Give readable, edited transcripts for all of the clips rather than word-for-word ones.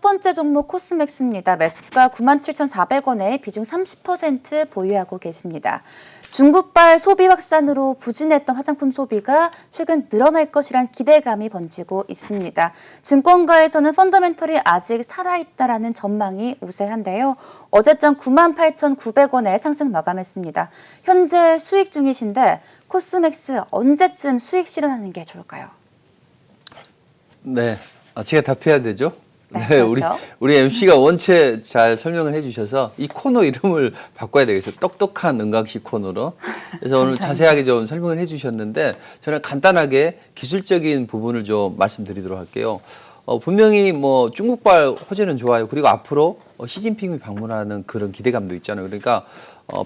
번째 종목 코스맥스입니다. 매수가 97,400원에 비중 30% 보유하고 계십니다. 중국발 소비 확산으로 부진했던 화장품 소비가 최근 늘어날 것이란 기대감이 번지고 있습니다. 증권가에서는 펀더멘털이 아직 살아있다라는 전망이 우세한데요. 어제장 98,900원에 상승 마감했습니다. 현재 수익 중이신데 코스맥스 언제쯤 수익 실현하는 게 좋을까요? 네, 제가 답해야 되죠? 네, 네, 그렇죠. 우리 MC가 원체 잘 설명을 해주셔서 이 코너 이름을 바꿔야 되겠어요. 똑똑한 은강씨 코너로. 그래서 오늘 자세하게 좀 설명을 해주셨는데 저는 간단하게 기술적인 부분을 좀 말씀드리도록 할게요. 분명히 뭐 중국발 호재는 좋아요. 그리고 앞으로 시진핑이 방문하는 그런 기대감도 있잖아요. 그러니까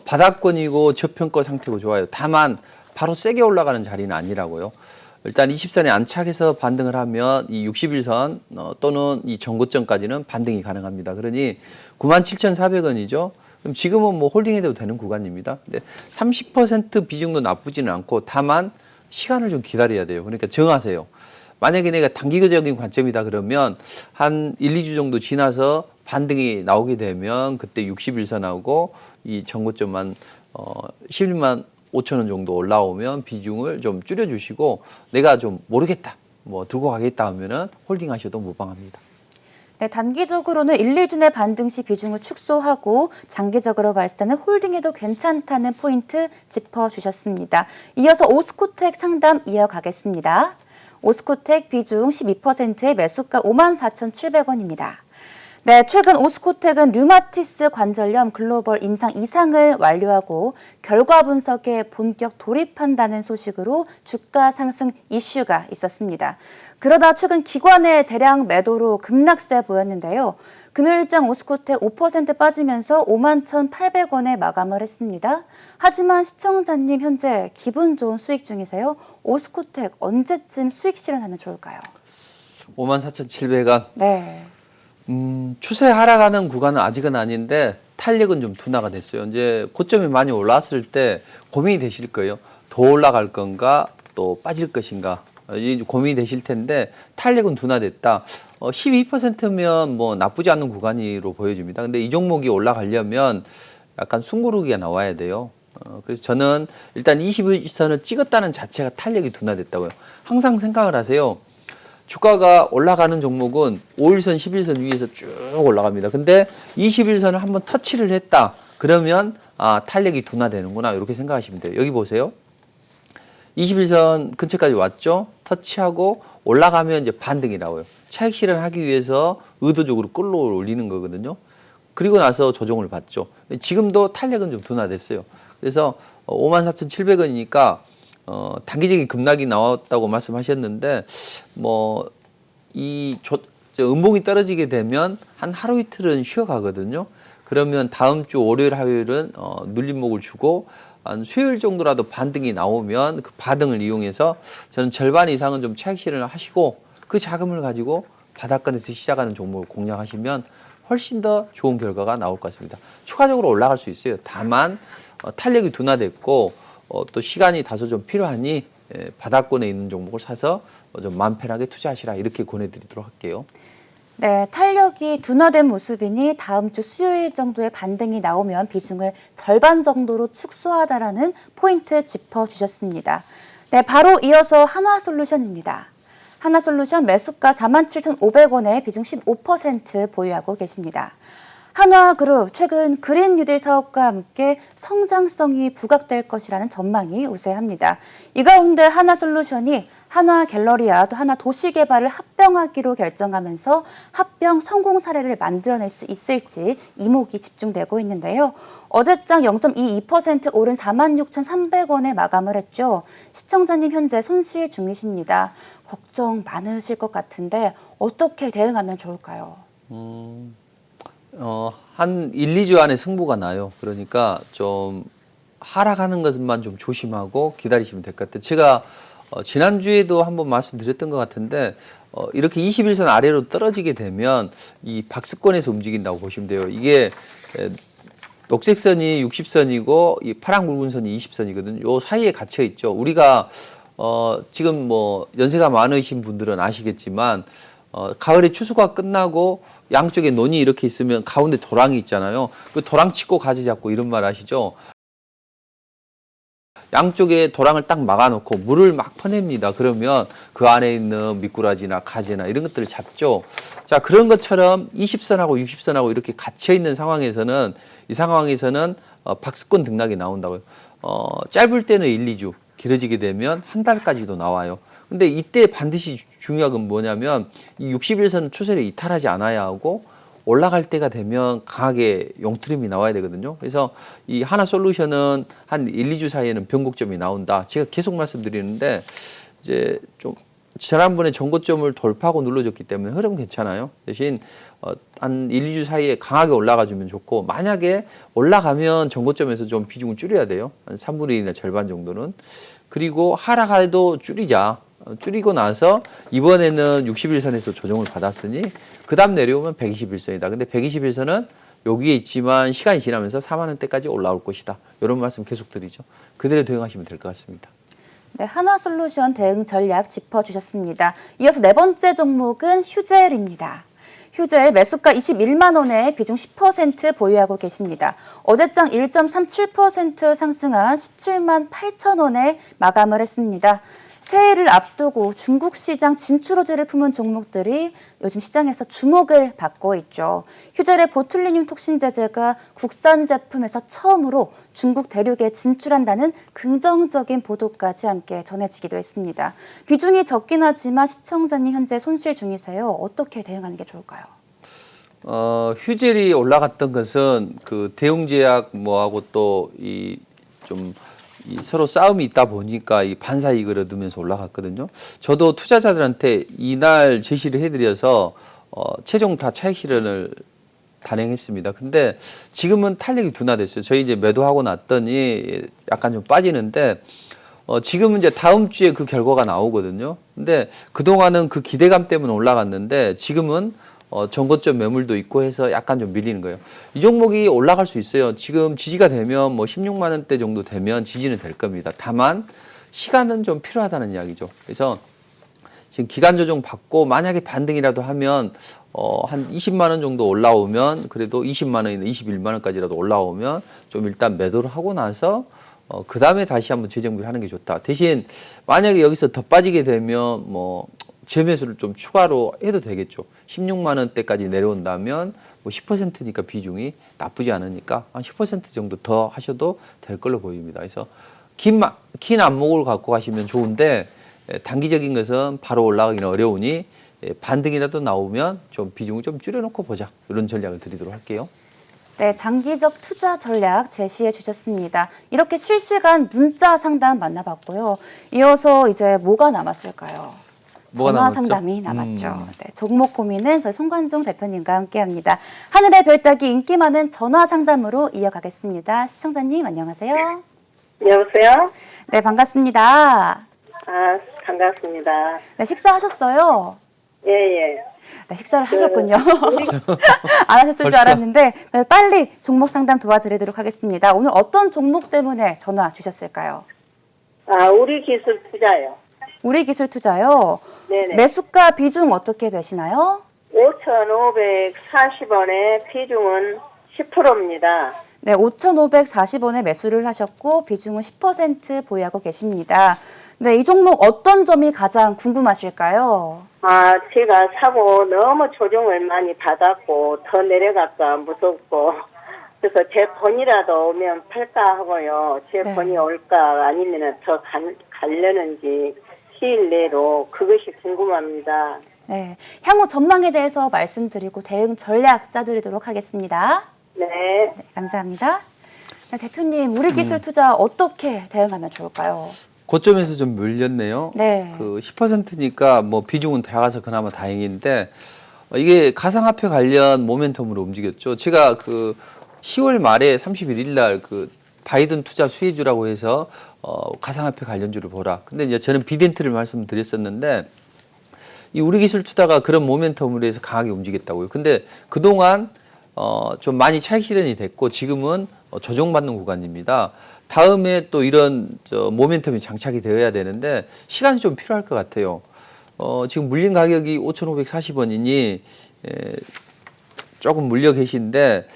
바닥권이고 저평가 상태고 좋아요. 다만 바로 세게 올라가는 자리는 아니라고요. 일단 20선에 안착해서 반등을 하면 이 61선 또는 이 전고점까지는 반등이 가능합니다. 그러니 97,400원이죠. 그럼 지금은 뭐 홀딩해도 되는 구간입니다. 근데 30% 비중도 나쁘지는 않고 다만 시간을 좀 기다려야 돼요. 그러니까 정하세요. 만약에 내가 단기적인 관점이다 그러면 한 1, 2주 정도 지나서 반등이 나오게 되면 그때 61선하고 이 전고점만 11만 5천 원 정도 올라오면 비중을 좀 줄여주시고 내가 좀 모르겠다, 뭐 들고 가겠다 하면은 홀딩 하셔도 무방합니다. 네, 단기적으로는 1, 2주 내 반등 시 비중을 축소하고 장기적으로 봤을 때는 홀딩해도 괜찮다는 포인트 짚어주셨습니다. 이어서 오스코텍 상담 이어가겠습니다. 오스코텍 비중 12%의 매수가 54,700원입니다. 네, 최근 오스코텍은 류마티스 관절염 글로벌 임상 이상을 완료하고 결과 분석에 본격 돌입한다는 소식으로 주가 상승 이슈가 있었습니다. 그러다 최근 기관의 대량 매도로 급락세 보였는데요. 금요일장 오스코텍 5% 빠지면서 51,800원에 마감을 했습니다. 하지만 시청자님 현재 기분 좋은 수익 중이세요. 오스코텍 언제쯤 수익 실현하면 좋을까요? 54,700원. 네. 추세 하락하는 구간은 아직은 아닌데 탄력은 좀 둔화가 됐어요. 이제 고점이 많이 올라왔을 때 고민이 되실 거예요. 더 올라갈 건가 또 빠질 것인가 고민이 되실 텐데 탄력은 둔화됐다. 12%면 뭐 나쁘지 않은 구간으로 보여집니다. 근데 이 종목이 올라가려면 약간 숨고르기가 나와야 돼요. 그래서 저는 일단 21선을 찍었다는 자체가 탄력이 둔화됐다고요. 항상 생각을 하세요. 주가가 올라가는 종목은 5일선, 11선 위에서 쭉 올라갑니다. 근데 21선을 한번 터치를 했다. 그러면 탄력이 둔화되는구나. 이렇게 생각하시면 돼요. 여기 보세요. 21선 근처까지 왔죠. 터치하고 올라가면 이제 반등이 나와요. 차익 실현하기 위해서 의도적으로 끌어올리는 거거든요. 그리고 나서 조정을 받죠. 지금도 탄력은 좀 둔화됐어요. 그래서 54,700원이니까 단기적인 급락이 나왔다고 말씀하셨는데 뭐 음봉이 떨어지게 되면 한 하루 이틀은 쉬어가거든요. 그러면 다음 주 월요일 화요일은 눌림목을 주고 한 수요일 정도라도 반등이 나오면 그 반등을 이용해서 저는 절반 이상은 좀 차익 실현을 하시고 그 자금을 가지고 바닥권에서 시작하는 종목을 공략하시면 훨씬 더 좋은 결과가 나올 것 같습니다. 추가적으로 올라갈 수 있어요. 다만 탄력이 둔화됐고 또 시간이 다소 좀 필요하니 바닥권에 있는 종목을 사서 좀 마음 편하게 투자하시라 이렇게 권해드리도록 할게요. 네, 탄력이 둔화된 모습이니 다음 주 수요일 정도의 반등이 나오면 비중을 절반 정도로 축소하다라는 포인트 짚어주셨습니다. 네, 바로 이어서 한화솔루션입니다. 한화솔루션 매수가 47,500원에 비중 15% 보유하고 계십니다. 한화그룹 최근 그린 뉴딜 사업과 함께 성장성이 부각될 것이라는 전망이 우세합니다. 이 가운데 한화솔루션이 한화갤러리와 또 한화도시개발을 합병하기로 결정하면서 합병 성공 사례를 만들어낼 수 있을지 이목이 집중되고 있는데요. 어제장 0.22% 오른 46,300원에 마감을 했죠. 시청자님 현재 손실 중이십니다. 걱정 많으실 것 같은데 어떻게 대응하면 좋을까요? 한 1, 2주 안에 승부가 나요. 그러니까 좀 하락하는 것만 좀 조심하고 기다리시면 될 것 같아요. 제가 지난주에도 한번 말씀드렸던 것 같은데 이렇게 21선 아래로 떨어지게 되면 이 박스권에서 움직인다고 보시면 돼요. 이게 녹색선이 60선이고 이 파랑 붉은 선이 20선이거든요. 요 사이에 갇혀 있죠. 우리가 지금 뭐 연세가 많으신 분들은 아시겠지만 가을에 추수가 끝나고 양쪽에 논이 이렇게 있으면 가운데 도랑이 있잖아요. 그 도랑 치고 가지 잡고 이런 말 아시죠? 양쪽에 도랑을 딱 막아놓고 물을 막 퍼냅니다. 그러면 그 안에 있는 미꾸라지나 가재나 이런 것들을 잡죠. 자, 그런 것처럼 20선하고 60선하고 이렇게 갇혀 있는 상황에서는 이 상황에서는 박스권 등락이 나온다고요. 짧을 때는 1, 2주, 길어지게 되면 한 달까지도 나와요. 근데 이때 반드시 중요한 건 뭐냐면 이 60일선 추세를 이탈하지 않아야 하고 올라갈 때가 되면 강하게 용트림이 나와야 되거든요. 그래서 이 하나솔루션은 한 1, 2주 사이에는 변곡점이 나온다. 제가 계속 말씀드리는데 이제 좀 지난번에 전고점을 돌파하고 눌러줬기 때문에 흐름 괜찮아요. 대신 한 1, 2주 사이에 강하게 올라가 주면 좋고 만약에 올라가면 전고점에서 좀 비중을 줄여야 돼요. 한 3분의 1이나 절반 정도는. 그리고 하락해도 줄이자. 줄이고 나서 이번에는 61선에서 조정을 받았으니 그 다음 내려오면 121선이다. 근데 121선은 여기에 있지만 시간이 지나면서 4만 원대까지 올라올 것이다. 이런 말씀 계속 드리죠. 그대로 대응하시면 될 것 같습니다. 네, 하나솔루션 대응 전략 짚어주셨습니다. 이어서 네 번째 종목은 휴젤입니다. 휴젤 매수가 21만 원에 비중 10% 보유하고 계십니다. 어제장 1.37% 상승한 17만 8천 원에 마감을 했습니다. 새해를 앞두고 중국 시장 진출 호재를 품은 종목들이 요즘 시장에서 주목을 받고 있죠. 휴젤의 보툴리늄 톡신제제가 국산 제품에서 처음으로 중국 대륙에 진출한다는 긍정적인 보도까지 함께 전해지기도 했습니다. 비중이 적긴 하지만 시청자님 현재 손실 중이세요. 어떻게 대응하는 게 좋을까요? 휴젤이 올라갔던 것은 그 대웅제약 뭐하고 또 서로 싸움이 있다 보니까 이 반사 이익을 얻으면서 올라갔거든요. 저도 투자자들한테 이날 제시를 해드려서 최종 다 차익 실현을 단행했습니다. 근데 지금은 탄력이 둔화됐어요. 저희 이제 매도하고 났더니 약간 좀 빠지는데 지금은 이제 다음 주에 그 결과가 나오거든요. 근데 그동안은 그 기대감 때문에 올라갔는데 지금은 전고점 매물도 있고 해서 약간 좀 밀리는 거예요. 이 종목이 올라갈 수 있어요. 지금 지지가 되면 뭐 16만 원대 정도 되면 지지는 될 겁니다. 다만 시간은 좀 필요하다는 이야기죠. 그래서 지금 기간 조정 받고 만약에 반등이라도 하면 한 20만 원 정도 올라오면 그래도 20만 원이나 21만 원까지라도 올라오면 좀 일단 매도를 하고 나서 그 다음에 다시 한번 재정비를 하는 게 좋다. 대신 만약에 여기서 더 빠지게 되면 뭐 재매수를 좀 추가로 해도 되겠죠. 16만 원대까지 내려온다면 뭐 10%니까 비중이 나쁘지 않으니까 한 10% 정도 더 하셔도 될 걸로 보입니다. 그래서 긴 안목을 갖고 가시면 좋은데 단기적인 것은 바로 올라가기는 어려우니 반등이라도 나오면 좀 비중을 좀 줄여놓고 보자. 이런 전략을 드리도록 할게요. 네, 장기적 투자 전략 제시해 주셨습니다. 이렇게 실시간 문자 상담 만나봤고요. 이어서 이제 뭐가 남았을까요? 전화 상담이 남았죠. 네, 종목 고민은 저희 송관종 대표님과 함께합니다. 하늘의 별 따기 인기 많은 전화 상담으로 이어가겠습니다. 시청자님 안녕하세요. 여보세요? 네, 반갑습니다. 아, 반갑습니다. 네, 식사하셨어요? 예, 예. 네, 식사를 하셨군요. 안 하셨을 줄 알았는데 네, 빨리 종목 상담 도와드리도록 하겠습니다. 오늘 어떤 종목 때문에 전화 주셨을까요? 아, 우리 기술 투자요. 우리 기술 투자요. 네네. 매수가 비중 어떻게 되시나요? 5,540원에 비중은 10%입니다. 네, 5,540원에 매수를 하셨고 비중은 10% 보유하고 계십니다. 네, 이 종목 어떤 점이 가장 궁금하실까요? 아, 제가 사고 너무 조정을 많이 받았고 더 내려갈까 무섭고 그래서 제 번이라도 오면 팔까 하고요. 제 네. 번이 올까 아니면 더 가려는지 시일 내로 그것이 궁금합니다. 네, 향후 전망에 대해서 말씀드리고 대응 전략 짜드리도록 하겠습니다. 네. 네, 감사합니다. 네, 대표님, 우리 기술 투자 어떻게 대응하면 좋을까요? 고점에서 좀 밀렸네요. 네. 그 10%니까 뭐 비중은 작아서 그나마 다행인데 이게 가상화폐 관련 모멘텀으로 움직였죠. 제가 그 10월 말에 31일 날 그 바이든 투자 수혜주라고 해서 가상화폐 관련주를 보라. 근데 이제 저는 비덴트를 말씀드렸었는데 이 우리 기술 투자가 그런 모멘텀으로 해서 강하게 움직였다고요. 근데 그동안 좀 많이 차익 실현이 됐고 지금은 조정받는 구간입니다. 다음에 또 이런 모멘텀이 장착이 되어야 되는데 시간이 좀 필요할 것 같아요. 지금 물린 가격이 5,540원이니 조금 물려 계신데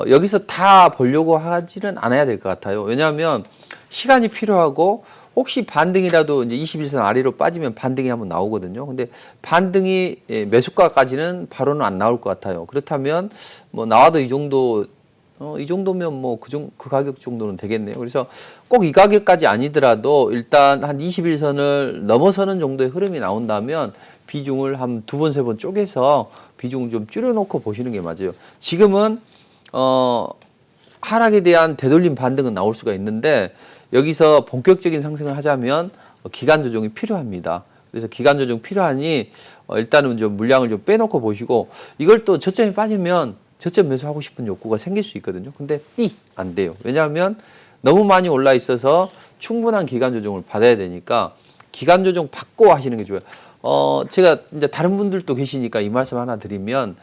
여기서 다 보려고 하지는 않아야 될 것 같아요. 왜냐하면 시간이 필요하고 혹시 반등이라도 이제 21선 아래로 빠지면 반등이 한번 나오거든요. 근데 반등이 매수가까지는 바로는 안 나올 것 같아요. 그렇다면 뭐 나와도 이 정도면 뭐 그 가격 정도는 되겠네요. 그래서 꼭 이 가격까지 아니더라도 일단 한 21선을 넘어서는 정도의 흐름이 나온다면 비중을 한 2번, 3번 쪼개서 비중을 좀 줄여놓고 보시는 게 맞아요. 지금은 하락에 대한 되돌림 반등은 나올 수가 있는데 여기서 본격적인 상승을 하자면 기간 조정이 필요합니다. 그래서 기간 조정 필요하니 일단은 좀 물량을 좀 빼놓고 보시고 이걸 또 저점에 빠지면 저점 매수하고 싶은 욕구가 생길 수 있거든요. 근데 안 돼요. 왜냐하면 너무 많이 올라 있어서 충분한 기간 조정을 받아야 되니까 기간 조정 받고 하시는 게 좋아요. 제가 이제 다른 분들도 계시니까 이 말씀 하나 드리면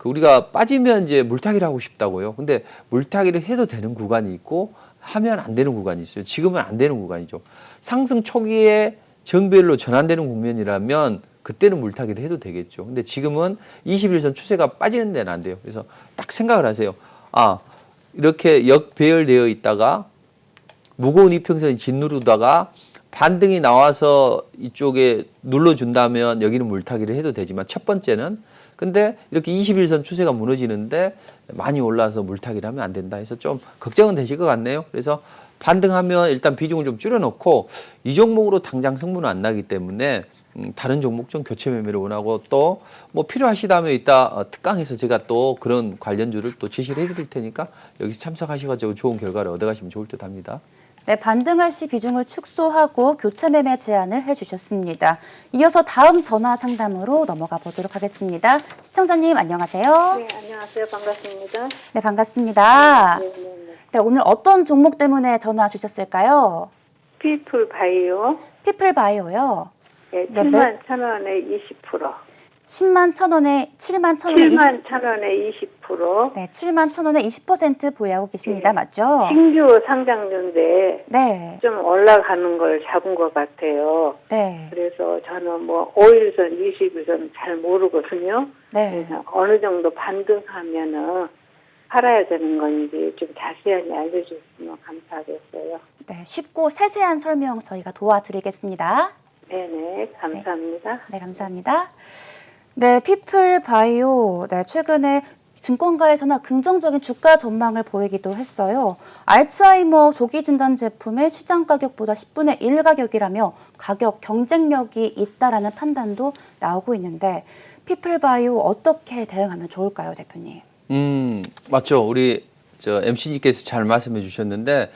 우리가 빠지면 이제 물타기를 하고 싶다고요. 근데 물타기를 해도 되는 구간이 있고 하면 안 되는 구간이 있어요. 지금은 안 되는 구간이죠. 상승 초기에 정배열로 전환되는 국면이라면 그때는 물타기를 해도 되겠죠. 근데 지금은 21선 추세가 빠지는 데는 안 돼요. 그래서 딱 생각을 하세요. 이렇게 역배열되어 있다가 무거운 이평선이 짓누르다가 반등이 나와서 이쪽에 눌러준다면 여기는 물타기를 해도 되지만 첫 번째는 근데 이렇게 21선 추세가 무너지는데 많이 올라서 물타기를 하면 안 된다 해서 좀 걱정은 되실 것 같네요. 그래서 반등하면 일단 비중을 좀 줄여놓고 이 종목으로 당장 승부는 안 나기 때문에 다른 종목 좀 교체 매매를 원하고 또 뭐 필요하시다면 이따 특강에서 제가 또 그런 관련주를 또 제시를 해드릴 테니까 여기서 참석하셔가지고 좋은 결과를 얻어가시면 좋을 듯 합니다. 네, 반등할 시 비중을 축소하고 교체 매매 제안을 해주셨습니다. 이어서 다음 전화 상담으로 넘어가 보도록 하겠습니다. 시청자님 안녕하세요. 네, 안녕하세요. 반갑습니다. 네, 반갑습니다. 네. 네, 오늘 어떤 종목 때문에 전화 주셨을까요? 피플 바이오. 피플바이오요. 네, 네, 7만 1,000원에 20%. 7만 1,000원에 20%. 네, 7만 1,000원에 20% 보유하고 계십니다. 네. 맞죠? 신규 상장주인데 네. 좀 올라가는 걸 잡은 것 같아요. 네. 그래서 저는 뭐 5일선, 20일선 잘 모르거든요. 네. 그래서 어느 정도 반등하면은 팔아야 되는 건지 좀 자세하게 알려주시면 감사하겠어요. 네, 쉽고 세세한 설명 저희가 도와드리겠습니다. 네네, 감사합니다. 네, 감사합니다. 네, 피플바이오. 네, 최근에 증권가에서나 긍정적인 주가 전망을 보이기도 했어요. 알츠하이머 조기 진단 제품의 시장 가격보다 10분의 1 가격이라며 가격 경쟁력이 있다라는 판단도 나오고 있는데 피플바이오 어떻게 대응하면 좋을까요, 대표님? 맞죠. 우리 MC님께서 잘 말씀해 주셨는데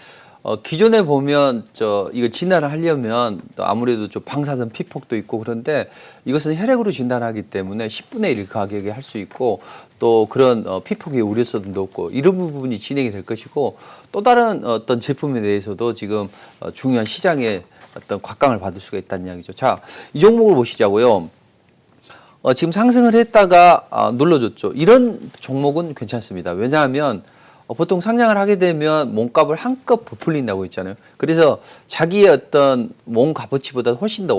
기존에 보면 이거 진단을 하려면 또 아무래도 좀 방사선 피폭도 있고 그런데 이것은 혈액으로 진단하기 때문에 10분의 1 가격에 할 수 있고 또 그런 피폭의 우려성도 높고 이런 부분이 진행이 될 것이고 또 다른 어떤 제품에 대해서도 지금 중요한 시장의 어떤 곽강을 받을 수가 있다는 이야기죠. 자, 이 종목을 보시자고요. 지금 상승을 했다가 눌러줬죠. 이런 종목은 괜찮습니다. 왜냐하면 보통 상장을 하게 되면 몸값을 한껏 부풀린다고 했잖아요. 그래서 자기의 어떤 몸 값어치보다 훨씬 더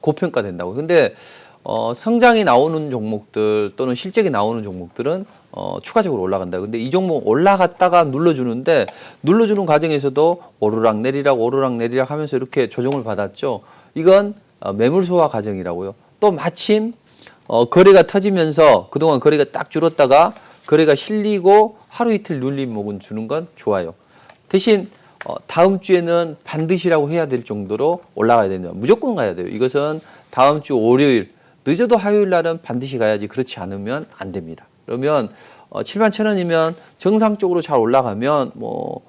고평가된다고. 근데 성장이 나오는 종목들 또는 실적이 나오는 종목들은 추가적으로 올라간다. 근데 이 종목 올라갔다가 눌러주는데 눌러주는 과정에서도 오르락 내리락 하면서 이렇게 조정을 받았죠. 이건 매물 소화 과정이라고요. 또 마침 거래가 터지면서 그동안 거래가 딱 줄었다가 거래가 실리고 하루 이틀 눌림목은 주는 건 좋아요. 대신 다음 주에는 반드시라고 해야 될 정도로 올라가야 됩니다. 무조건 가야 돼요. 이것은 다음 주 월요일 늦어도 화요일 날은 반드시 가야지 그렇지 않으면 안 됩니다. 그러면 71,000원이면 정상적으로 잘 올라가면 뭐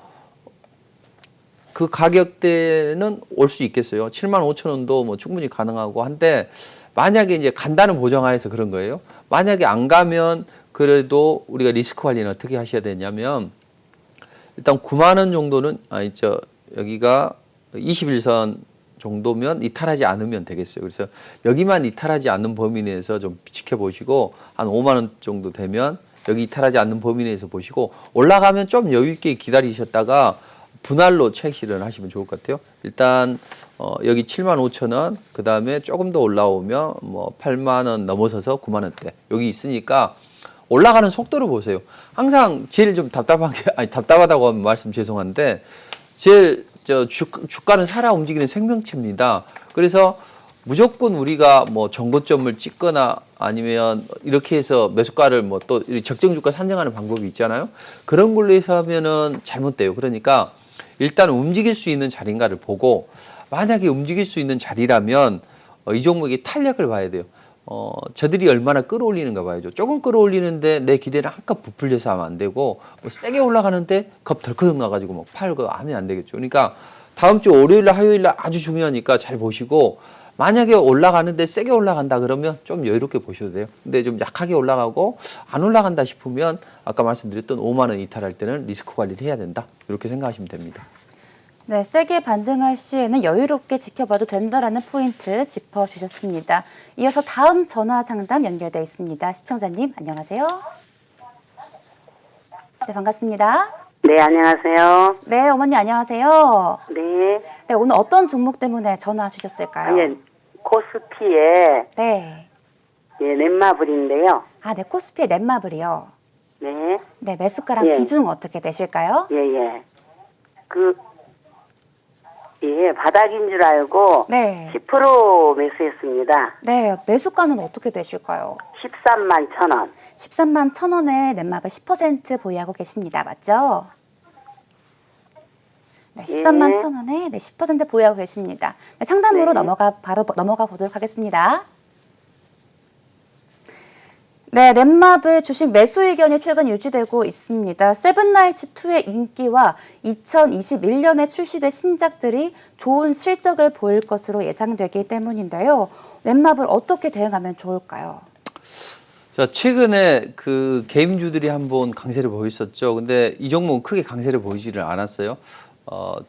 그 가격대는 올 수 있겠어요. 75,000원도 뭐 충분히 가능하고 한데 만약에 이제 간다는 보장하에서 그런 거예요. 만약에 안 가면 그래도 우리가 리스크 관리는 어떻게 하셔야 되냐면 일단 9만 원 정도는 여기가 21선 정도면 이탈하지 않으면 되겠어요. 그래서 여기만 이탈하지 않는 범위 내에서 좀 지켜보시고 한 5만 원 정도 되면 여기 이탈하지 않는 범위 내에서 보시고 올라가면 좀 여유 있게 기다리셨다가 분할로 차익 실현을 하시면 좋을 것 같아요. 일단 여기 75,000원, 그 다음에 조금 더 올라오면 뭐 8만 원 넘어서서 9만 원대 여기 있으니까 올라가는 속도를 보세요. 항상 제일 좀 답답한 게, 아니 답답하다고 하면 말씀 죄송한데 제일 주가는 살아 움직이는 생명체입니다. 그래서 무조건 우리가 뭐 정고점을 찍거나 아니면 이렇게 해서 매수가를 뭐 또 적정 주가 산정하는 방법이 있잖아요. 그런 걸로 해서 하면은 잘못돼요. 그러니까 일단 움직일 수 있는 자리인가를 보고 만약에 움직일 수 있는 자리라면 이 종목이 탄력을 봐야 돼요. 저들이 얼마나 끌어올리는가 봐야죠. 조금 끌어올리는데 내 기대를 한껏 부풀려서 하면 안 되고 뭐 세게 올라가는데 겁 덜컥 나가지고 막 팔고 하면 안 되겠죠. 그러니까 다음 주 월요일날 화요일날 아주 중요하니까 잘 보시고 만약에 올라가는데 세게 올라간다 그러면 좀 여유롭게 보셔도 돼요. 근데 좀 약하게 올라가고 안 올라간다 싶으면 아까 말씀드렸던 5만 원 이탈할 때는 리스크 관리를 해야 된다. 이렇게 생각하시면 됩니다. 네, 세게 반등할 시에는 여유롭게 지켜봐도 된다라는 포인트 짚어주셨습니다. 이어서 다음 전화 상담 연결되어 있습니다. 시청자님 안녕하세요. 네, 반갑습니다. 네, 안녕하세요. 네, 어머니 안녕하세요. 네. 네, 오늘 어떤 종목 때문에 전화 주셨을까요? 예, 코스피의 네. 예, 넷마블인데요. 아, 네, 코스피의 넷마블이요. 네. 네, 매수가랑 예. 비중 어떻게 되실까요? 예, 예. 바닥인 줄 알고 네. 10% 매수했습니다. 네, 매수가는 어떻게 되실까요? 13만 1,000원. 13만 1,000원에 넷마블 10% 보유하고 계십니다. 맞죠? 네, 13만 예. 1,000원에 네, 10% 보유하고 계십니다. 네, 상담으로 네. 넘어가 보도록 하겠습니다. 네, 넷마블 주식 매수 의견이 최근 유지되고 있습니다. 세븐나이츠2의 인기와 2021년에 출시된 신작들이 좋은 실적을 보일 것으로 예상되기 때문인데요. 넷마블 어떻게 대응하면 좋을까요? 자, 최근에 그 게임주들이 한번 강세를 보였었죠. 근데 이 종목은 크게 강세를 보이지를 않았어요.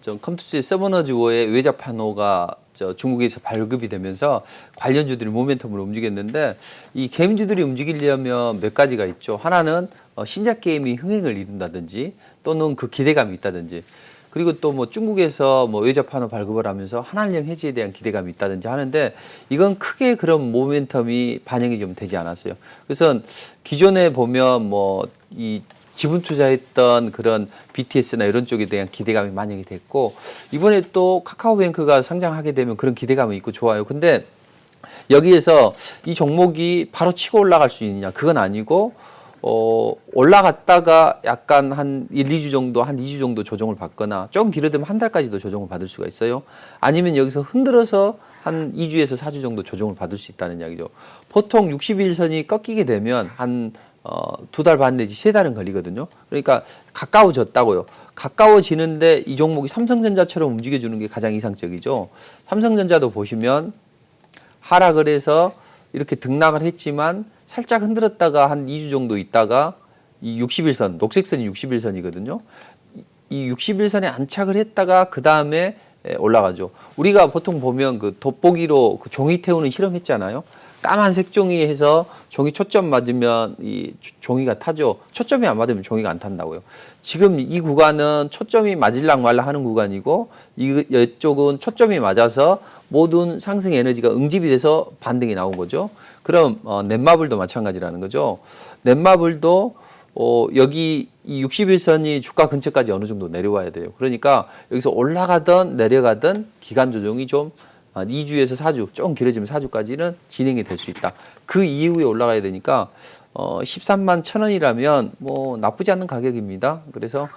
좀 컴투스의 서머너즈워의 외자 판호가 중국에서 발급이 되면서 관련주들이 모멘텀으로 움직였는데 이 게임주들이 움직이려면 몇 가지가 있죠. 하나는 신작 게임이 흥행을 이룬다든지 또는 그 기대감이 있다든지 그리고 또 뭐 중국에서 뭐 외자 판호 발급을 하면서 한한령 해지에 대한 기대감이 있다든지 하는데 이건 크게 그런 모멘텀이 반영이 좀 되지 않았어요. 그래서 기존에 보면 뭐 이 지분 투자했던 그런 BTS나 이런 쪽에 대한 기대감이 반영이 됐고 이번에 또 카카오뱅크가 상장하게 되면 그런 기대감이 있고 좋아요. 근데 여기에서 이 종목이 바로 치고 올라갈 수 있느냐 그건 아니고 올라갔다가 약간 한 1, 2주 정도, 한 2주 정도 조정을 받거나 조금 길어지면 한 달까지도 조정을 받을 수가 있어요. 아니면 여기서 흔들어서 한 2주에서 4주 정도 조정을 받을 수 있다는 이야기죠. 보통 60일선이 꺾이게 되면 한 2달 반 내지 3달은 걸리거든요. 그러니까 가까워졌다고요. 가까워지는데 이 종목이 삼성전자처럼 움직여주는 게 가장 이상적이죠. 삼성전자도 보시면 하락을 해서 이렇게 등락을 했지만 살짝 흔들었다가 한 2주 정도 있다가 이 60일선, 녹색선이 60일선이거든요. 이 60일선에 안착을 했다가 그 다음에 올라가죠. 우리가 보통 보면 그 돋보기로 그 종이 태우는 실험 했잖아요. 까만색 종이 해서 종이 초점 맞으면 이 종이가 타죠. 초점이 안 맞으면 종이가 안 탄다고요. 지금 이 구간은 초점이 맞을랑 말랑 하는 구간이고 이쪽은 초점이 맞아서 모든 상승 에너지가 응집이 돼서 반등이 나온 거죠. 그럼 넷마블도 마찬가지라는 거죠. 넷마블도 여기 이 60일선이 주가 근처까지 어느 정도 내려와야 돼요. 그러니까 여기서 올라가든 내려가든 기간 조정이 좀 2주에서 4주, 조금 길어지면 4주까지는 진행이 될 수 있다. 그 이후에 올라가야 되니까 13만 1,000원이라면 뭐 나쁘지 않은 가격입니다. 그래서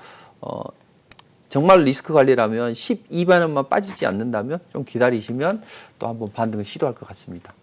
정말 리스크 관리라면 12만 원만 빠지지 않는다면 좀 기다리시면 또 한번 반등을 시도할 것 같습니다.